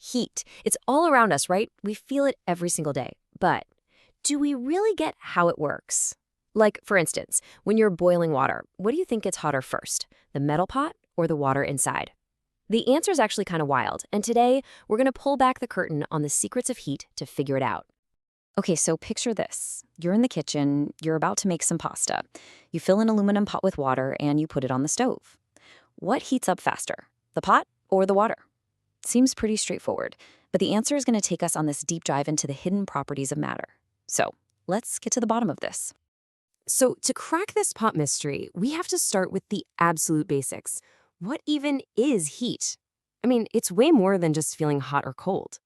Heat. It's all around us, right? We feel it every single day. But do we really get how it works? Like, for instance, when you're boiling water, what do you think gets hotter first? The metal pot or the water inside? The answer is actually kind of wild, and today we're going to pull back the curtain on the secrets of heat to figure it out. Okay, so picture this. You're in the kitchen, you're about to make some pasta. You fill an aluminum pot with water and you put it on the stove. What heats up faster, the pot or the water? Seems pretty straightforward, but the answer is going to take us on this deep dive into the hidden properties of matter. So let's get to the bottom of this. So to crack this pot mystery, we have to start with the absolute basics. What even is heat? I mean, it's way more than just feeling hot or cold.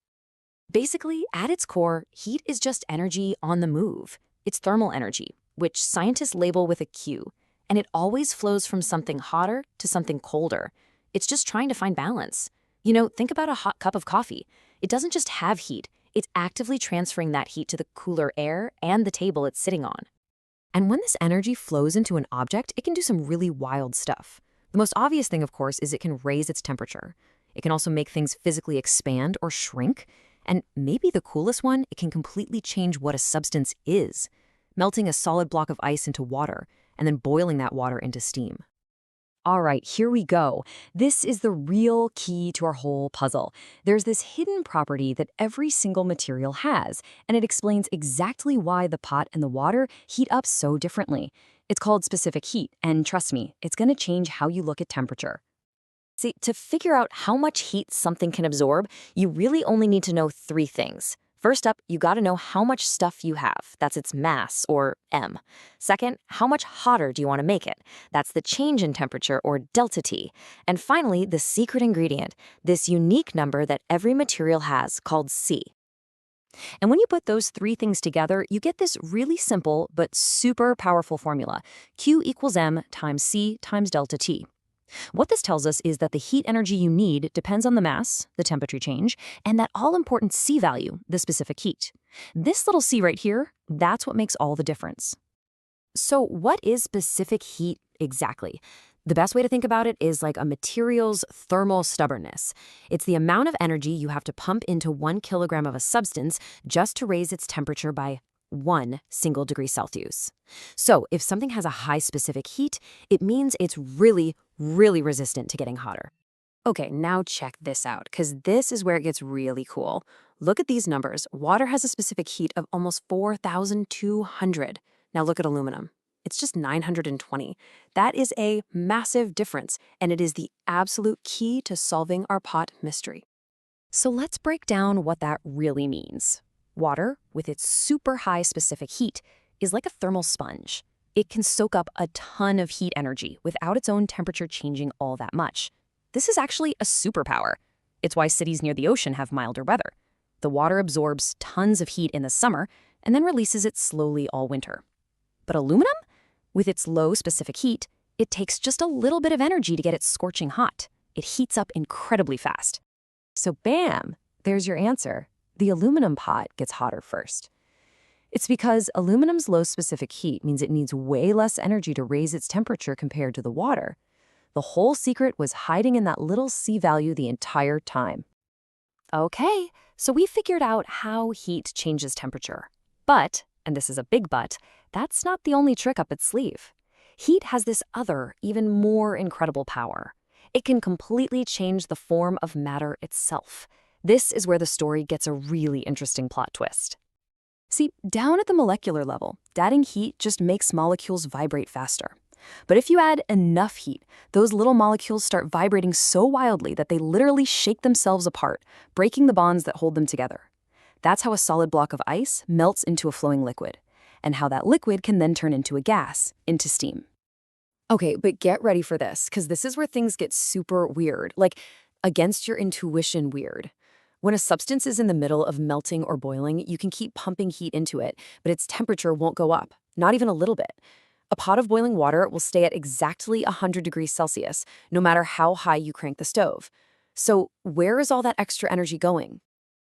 Basically, at its core, heat is just energy on the move. It's thermal energy, which scientists label with a Q, and it always flows from something hotter to something colder. It's just trying to find balance. You know, think about a hot cup of coffee. It doesn't just have heat, it's actively transferring that heat to the cooler air and the table it's sitting on. And when this energy flows into an object, it can do some really wild stuff. The most obvious thing, of course, is it can raise its temperature. It can also make things physically expand or shrink. And maybe the coolest one, it can completely change what a substance is, melting a solid block of ice into water and then boiling that water into steam. All right, here we go. This is the real key to our whole puzzle. There's this hidden property that every single material has, and it explains exactly why the pot and the water heat up so differently. It's called specific heat, and trust me, it's going to change how you look at temperature. See, to figure out how much heat something can absorb, you really only need to know three things. First up, you gotta know how much stuff you have. That's its mass, or M. Second, how much hotter do you want to make it? That's the change in temperature, or delta T. And finally, the secret ingredient, this unique number that every material has, called C. And when you put those three things together, you get this really simple but super powerful formula. Q equals M times C times delta T. What this tells us is that the heat energy you need depends on the mass, the temperature change, and that all-important C value, the specific heat. This little C right here, that's what makes all the difference. So what is specific heat exactly? The best way to think about it is like a material's thermal stubbornness. It's the amount of energy you have to pump into 1 kilogram of a substance just to raise its temperature by 1 single degree Celsius. So if something has a high specific heat, it means it's really resistant to getting hotter. Okay, now check this out, because this is where it gets really cool. Look at these numbers. Water has a specific heat of almost 4,200. Now look at aluminum. It's just 920. That is a massive difference, and it is the absolute key to solving our pot mystery. So let's break down what that really means. Water, with its super high specific heat, is like a thermal sponge. It can soak up a ton of heat energy without its own temperature changing all that much. This is actually a superpower. It's why cities near the ocean have milder weather. The water absorbs tons of heat in the summer and then releases it slowly all winter. But aluminum? With its low specific heat, it takes just a little bit of energy to get it scorching hot. It heats up incredibly fast. So bam, there's your answer. The aluminum pot gets hotter first. It's because aluminum's low specific heat means it needs way less energy to raise its temperature compared to the water. The whole secret was hiding in that little C value the entire time. Okay, so we figured out how heat changes temperature. But, and this is a big but, that's not the only trick up its sleeve. Heat has this other, even more incredible power. It can completely change the form of matter itself. This is where the story gets a really interesting plot twist. See, down at the molecular level, adding heat just makes molecules vibrate faster. But if you add enough heat, those little molecules start vibrating so wildly that they literally shake themselves apart, breaking the bonds that hold them together. That's how a solid block of ice melts into a flowing liquid, and how that liquid can then turn into a gas, into steam. Okay, but get ready for this, because this is where things get super weird, like against your intuition weird. When a substance is in the middle of melting or boiling, you can keep pumping heat into it, but its temperature won't go up, not even a little bit. A pot of boiling water will stay at exactly 100 degrees Celsius, no matter how high you crank the stove. So where is all that extra energy going?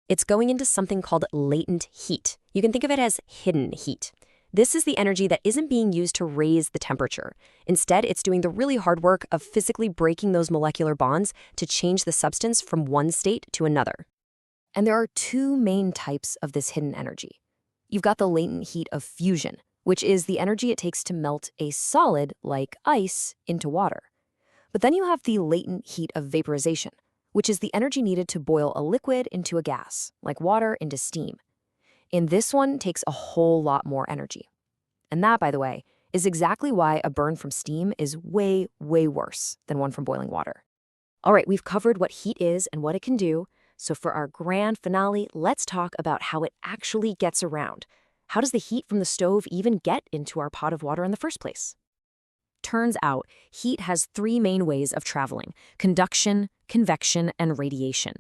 It's going into something called latent heat. You can think of it as hidden heat. This is the energy that isn't being used to raise the temperature. Instead, it's doing the really hard work of physically breaking those molecular bonds to change the substance from one state to another. And there are two main types of this hidden energy. You've got the latent heat of fusion, which is the energy it takes to melt a solid, like ice, into water. But then you have the latent heat of vaporization, which is the energy needed to boil a liquid into a gas, like water into steam. And this one takes a whole lot more energy. And that, by the way, is exactly why a burn from steam is way, way worse than one from boiling water. All right, we've covered what heat is and what it can do. So for our grand finale, let's talk about how it actually gets around. How does the heat from the stove even get into our pot of water in the first place? Turns out, heat has three main ways of traveling: conduction, convection, and radiation.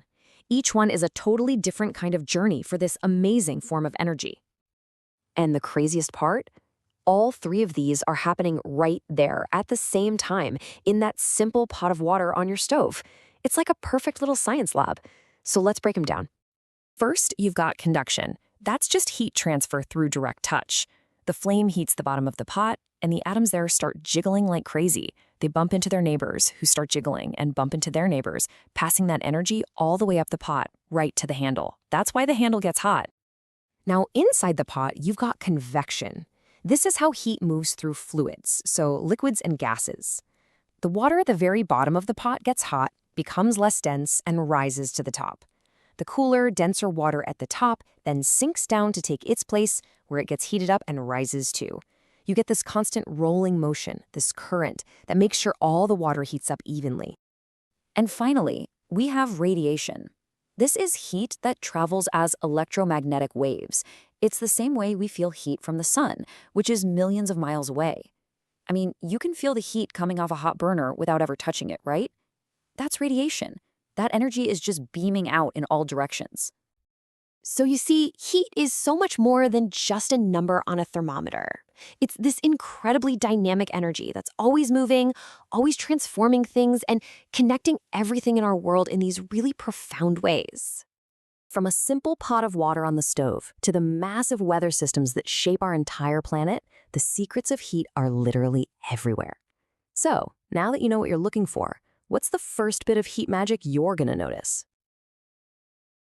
Each one is a totally different kind of journey for this amazing form of energy. And the craziest part? All three of these are happening right there at the same time in that simple pot of water on your stove. It's like a perfect little science lab. So let's break them down. First, you've got conduction. That's just heat transfer through direct touch. The flame heats the bottom of the pot, and the atoms there start jiggling like crazy. They bump into their neighbors, who start jiggling, and bump into their neighbors, passing that energy all the way up the pot, right to the handle. That's why the handle gets hot. Now, inside the pot, you've got convection. This is how heat moves through fluids, so liquids and gases. The water at the very bottom of the pot gets hot, becomes less dense, and rises to the top. The cooler, denser water at the top then sinks down to take its place, where it gets heated up and rises too. You get this constant rolling motion, this current, that makes sure all the water heats up evenly. And finally, we have radiation. This is heat that travels as electromagnetic waves. It's the same way we feel heat from the sun, which is millions of miles away. I mean, you can feel the heat coming off a hot burner without ever touching it, right? That's radiation. That energy is just beaming out in all directions. So you see, heat is so much more than just a number on a thermometer. It's this incredibly dynamic energy that's always moving, always transforming things, and connecting everything in our world in these really profound ways. From a simple pot of water on the stove to the massive weather systems that shape our entire planet, the secrets of heat are literally everywhere. So, now that you know what you're looking for, what's the first bit of heat magic you're going to notice?